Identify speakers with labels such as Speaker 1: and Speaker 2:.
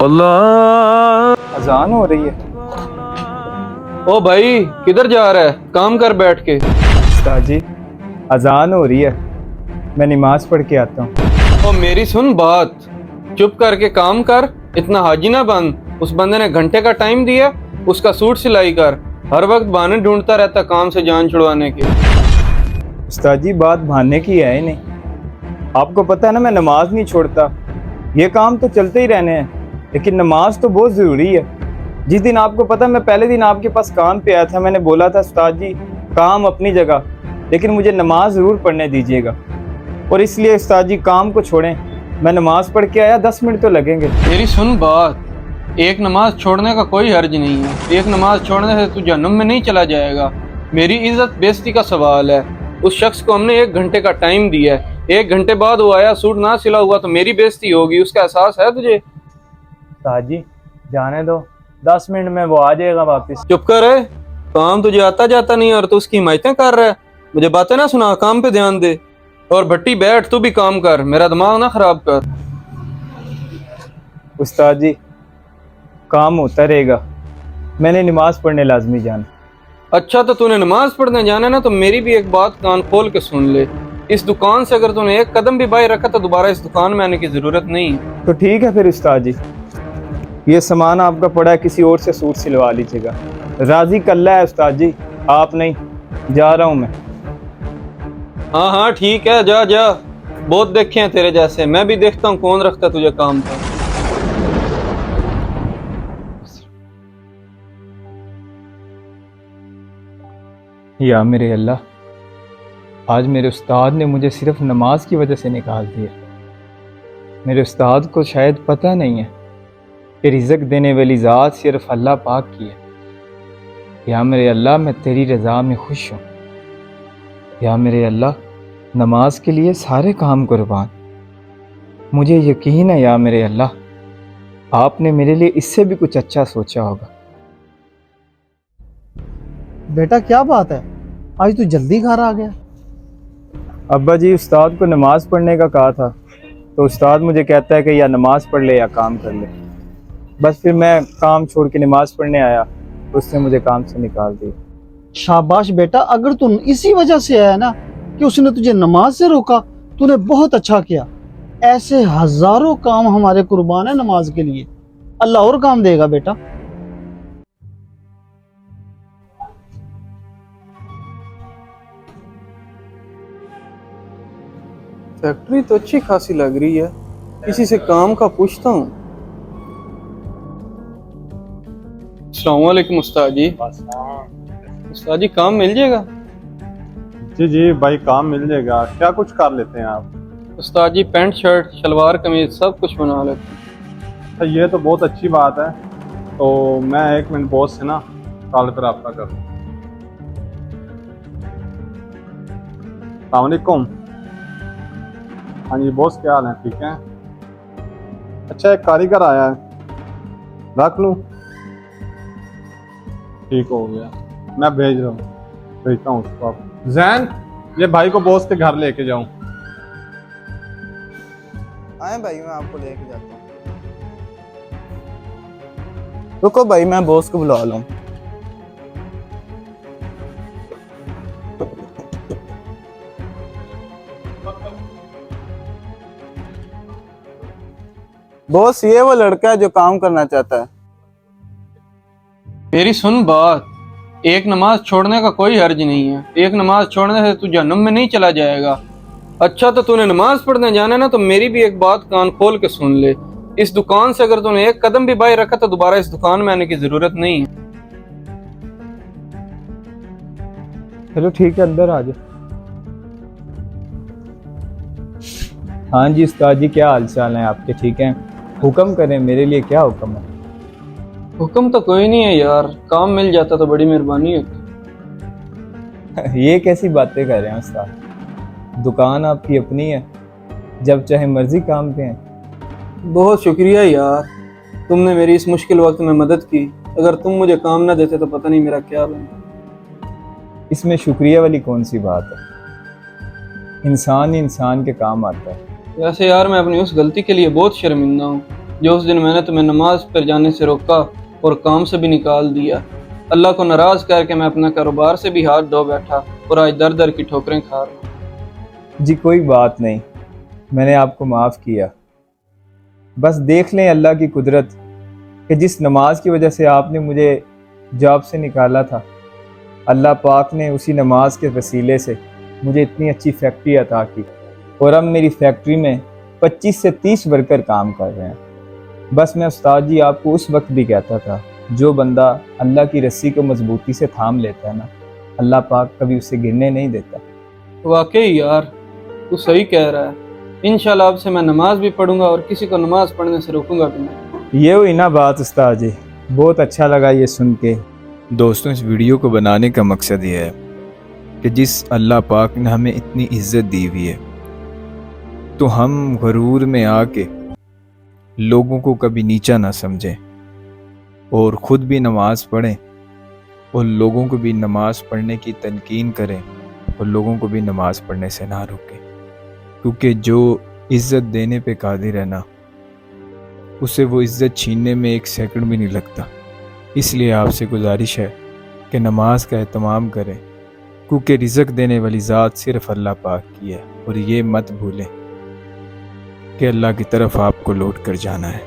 Speaker 1: अल्लाह
Speaker 2: अजान हो रही है।
Speaker 1: ओ भाई किधर जा रहा है? काम कर बैठ के।
Speaker 2: उस्ताद जी अजान हो रही है, मैं नमाज पढ़ के आता हूँ।
Speaker 1: ओ मेरी सुन बात, चुप करके काम कर, इतना हाजी ना बन। उस बंदे ने घंटे का टाइम दिया, उसका सूट सिलाई कर। हर वक्त बहाने ढूंढता रहता काम से जान छुड़वाने के।
Speaker 2: उस्ताद जी बात बहाने की है ही नहीं, आपको पता है ना मैं नमाज नहीं छोड़ता। ये काम तो चलते ही रहने हैं, लेकिन नमाज तो बहुत ज़रूरी है। जिस दिन आपको पता मैं पहले दिन आपके पास काम पे आया था, मैंने बोला था उस्ताद जी काम अपनी जगह, लेकिन मुझे नमाज ज़रूर पढ़ने दीजिएगा। और इसलिए उस्ताद जी काम को छोड़ें, मैं नमाज पढ़ के आया, 10 मिनट तो लगेंगे।
Speaker 1: मेरी सुन बात, एक नमाज छोड़ने का कोई हर्ज नहीं है। एक नमाज छोड़ने से तू जहन्नुम में नहीं चला जाएगा। मेरी इज्जत बेइज्जती का सवाल है। उस शख्स को हमने 1 घंटे का टाइम दिया है, 1 घंटे बाद वो आया, सूट ना सिला हुआ तो मेरी बेइज्जती होगी। उसका एहसास है तुझे?
Speaker 2: उस्ताद जी जाने दो, 10 मिनट में वो आ जाएगा वापस।
Speaker 1: चुप कर है, काम तुझे आता जाता नहीं और तू उसकी हिमायतें कर रहा है। मुझे बातें ना सुना, काम पे ध्यान दे। और भट्टी बैठ, तू भी काम कर, मेरा दिमाग ना खराब कर।
Speaker 2: उस्ताद जी काम होता रहेगा, मैंने नमाज पढ़ने लाजमी जाना।
Speaker 1: अच्छा तो तूने नमाज पढ़ने जाना है ना, तो मेरी भी एक बात कान खोल के सुन ले। इस दुकान से अगर तूने एक कदम भी बाहर रखा तो दोबारा इस दुकान में आने की जरूरत नहीं है।
Speaker 2: तो ठीक है फिर उस्ताद जी, ये सामान आपका पड़ा है, किसी और से सूट सिलवा लीजिएगा। राजी कल्ला है उस्ताद जी, आप नहीं। जा रहा हूँ मैं।
Speaker 1: हाँ हाँ ठीक है, जा जा। बहुत देखे हैं तेरे जैसे, मैं भी देखता हूँ कौन रखता है तुझे काम पर।
Speaker 2: या मेरे अल्लाह, आज मेरे उस्ताद ने मुझे सिर्फ नमाज की वजह से निकाल दिया। मेरे उस्ताद को शायद पता नहीं है कि रिज़्क देने वाली ज़ात सिर्फ अल्लाह पाक की है। या मेरे अल्लाह, मैं तेरी रज़ा में खुश हूँ। या मेरे अल्लाह, नमाज के लिए सारे काम कुर्बान। मुझे यकीन है या मेरे अल्लाह, आपने मेरे लिए इससे भी कुछ अच्छा सोचा होगा।
Speaker 3: बेटा क्या बात है, आज तू जल्दी घर आ गया?
Speaker 2: अब्बा जी उस्ताद को नमाज पढ़ने का कहा था, तो उस्ताद मुझे कहता है कि या नमाज पढ़ ले या काम कर ले। बस फिर मैं काम छोड़ के नमाज पढ़ने आया, तो उसने मुझे काम से निकाल दिया।
Speaker 3: शाबाश बेटा, अगर तू इसी वजह से आया ना कि उसने तुझे नमाज से रोका, तूने बहुत अच्छा किया। ऐसे हजारों काम हमारे कुर्बान है नमाज के लिए। अल्लाह और काम देगा बेटा।
Speaker 1: फैक्ट्री तो अच्छी खासी लग रही है, किसी से काम का पूछता हूँ। अस्सलाम वालेकुम उस्ताद जी। उस्ताद जी काम मिल जाएगा?
Speaker 4: जी जी भाई काम मिल जाएगा। क्या कुछ कर लेते हैं आप?
Speaker 1: उस्ताद जी पैंट शर्ट शलवार कमीज सब कुछ बना लेते हैं।
Speaker 4: तो ये तो बहुत अच्छी बात है। तो मैं 1 मिनट बॉस से ना कॉल पर रब्ता करूँ। अस्सलाम वालेकुम। हाँ जी बॉस, क्या हाल है? ठीक है। अच्छा एक कारीगर आया है, रख लूँ? ठीक हो गया, मैं भेजता हूँ उसको। आप जैन, ये भाई को बॉस के घर लेके जाऊँ।
Speaker 5: आए भाई, मैं आपको लेके जाता हूँ। रुको भाई, मैं बॉस को बुला लूँ। बॉस ये वो लड़का है जो काम करना चाहता है।
Speaker 1: मेरी सुन बात, एक नमाज छोड़ने का कोई हर्ज नहीं है। एक नमाज छोड़ने से तू जहन्नुम में नहीं चला जाएगा। अच्छा तो तूने नमाज पढ़ने जाना है ना, तो मेरी भी एक बात कान खोल के सुन ले। इस दुकान से अगर तूने एक कदम भी बाहर रखा तो दोबारा इस दुकान में आने की जरूरत नहीं है।
Speaker 2: चलो ठीक है, अंदर आ जाओ। हाँ जी उस्ताद जी, क्या हाल चाल है आपके? ठीक हैं? हुक्म करें, मेरे लिए क्या हुक्म है?
Speaker 1: हुक्म तो कोई नहीं है यार, काम मिल जाता तो बड़ी मेहरबानी होती।
Speaker 2: ये कैसी बातें कर रहे हैं उस्ताद? दुकान आपकी अपनी है, जब चाहे मर्जी काम पे हैं।
Speaker 1: बहुत शुक्रिया यार, तुमने मेरी इस मुश्किल वक्त में मदद की। अगर तुम मुझे काम ना देते तो पता नहीं मेरा क्या बनता।
Speaker 2: इसमें शुक्रिया वाली कौन सी बात है? इंसान ही इंसान के काम आता है।
Speaker 1: वैसे यार मैं अपनी उस गलती के लिए बहुत शर्मिंदा हूँ। जो उस दिन मैंने तुम्हें नमाज पर जाने से रोका और काम से भी निकाल दिया। अल्लाह को नाराज़ करके मैं अपना कारोबार से भी हाथ धो बैठा और आज दर दर की ठोकरें खा रहा हूँ।
Speaker 2: जी कोई बात नहीं, मैंने आपको माफ़ किया। बस देख लें अल्लाह की कुदरत कि जिस नमाज की वजह से आपने मुझे जॉब से निकाला था, अल्लाह पाक ने उसी नमाज के वसीले से मुझे इतनी अच्छी फैक्ट्री अता की और अब मेरी फैक्ट्री में 25 से 30 वर्कर काम कर रहे हैं। बस मैं उस्ताद जी आपको उस वक्त भी कहता था, जो बंदा अल्लाह की रस्सी को मजबूती से थाम लेता है ना, अल्लाह पाक कभी उसे गिरने नहीं देता।
Speaker 1: वाकई यार, तू सही कह रहा है। इंशाल्लाह अब से मैं नमाज भी पढ़ूंगा और किसी को नमाज पढ़ने से रोकूंगा भी नहीं।
Speaker 2: ये हुई ना बात उस्ताद जी, बहुत अच्छा लगा ये सुन के। दोस्तों, इस वीडियो को बनाने का मकसद ये है कि जिस अल्लाह पाक ने हमें इतनी इज्जत दी हुई है, तो हम गरूर में आके लोगों को कभी नीचा ना समझें और ख़ुद भी नमाज पढ़ें और लोगों को भी नमाज पढ़ने की तनकीन करें और लोगों को भी नमाज पढ़ने से ना रोकें, क्योंकि जो इज़्ज़त देने पे कादिर है ना, उसे वो इज़्ज़त छीनने में 1 सेकंड भी नहीं लगता। इसलिए आपसे गुजारिश है कि नमाज का एहतमाम करें, क्योंकि रिज़्क देने वाली ज़ात सिर्फ़ अल्लाह पाक की है। और ये मत भूलें कि अल्लाह की तरफ आपको लौट कर जाना है।